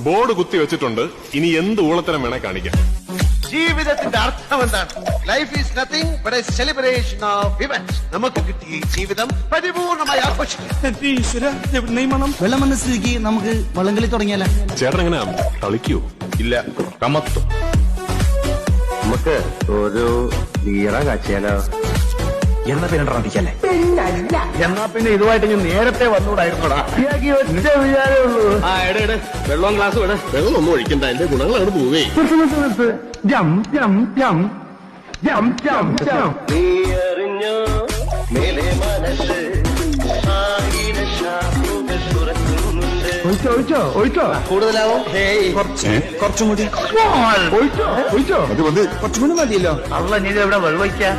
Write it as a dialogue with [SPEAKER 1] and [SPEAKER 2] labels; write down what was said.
[SPEAKER 1] Board കുത്തി വെച്ചിട്ടുണ്ട്. ഇനി എന്ത് ഊളത്തരം വേണേ കാണിക്കാം.
[SPEAKER 2] ജീവിതത്തിന്റെ അർത്ഥം എന്താണ്? Life is nothing but A celebration of events. നമുക്ക് കിട്ടിയ ഈ ജീവിതം പരിപൂർണമായി ആഘോഷിക്കും.
[SPEAKER 3] വെള്ളം വന്ന സ്ഥിതിക്ക് നമുക്ക് വള്ളംകളി തുടങ്ങിയാലോ?
[SPEAKER 1] ചേട്ടൻ എങ്ങനെ കളിക്കൂ?
[SPEAKER 4] ഇല്ല, കമത്തും.
[SPEAKER 5] നമുക്ക് ഒരു വീറ കാച്ചിയാലോ?
[SPEAKER 4] എന്ന പേരിടറിക്കല്ലേ?
[SPEAKER 5] എന്നാ പിന്നെ ഇതുമായിട്ട് ഞാൻ നേരത്തെ വന്നൂടായിരുന്നോടാ. ഒറ്റ വിചാരേ ഉള്ളൂ.
[SPEAKER 4] വെള്ളം ഗ്ലാസ് വേണേ. വെള്ളം ഒന്നും ഒഴിക്കണ്ട, എന്റെ ഗുണങ്ങളാണ് പോവേ.
[SPEAKER 5] ജം ജം ജം ജം ജം ജം.
[SPEAKER 6] നീ അറിഞ്ഞോ മേലെ മനസ്സ്
[SPEAKER 5] ഒഴിച്ചോ ഒഴിച്ചോ ഒഴിച്ചോ.
[SPEAKER 2] കൂടുതലാവും.
[SPEAKER 4] കുറച്ചും കൂടി
[SPEAKER 5] ഒഴിച്ചോ ഒഴിച്ചോ.
[SPEAKER 4] കുറച്ചും കൂടി മതിയല്ലോ.
[SPEAKER 5] അല്ല നീ എവിടെ വെള്ളമൊഴിക്കാം?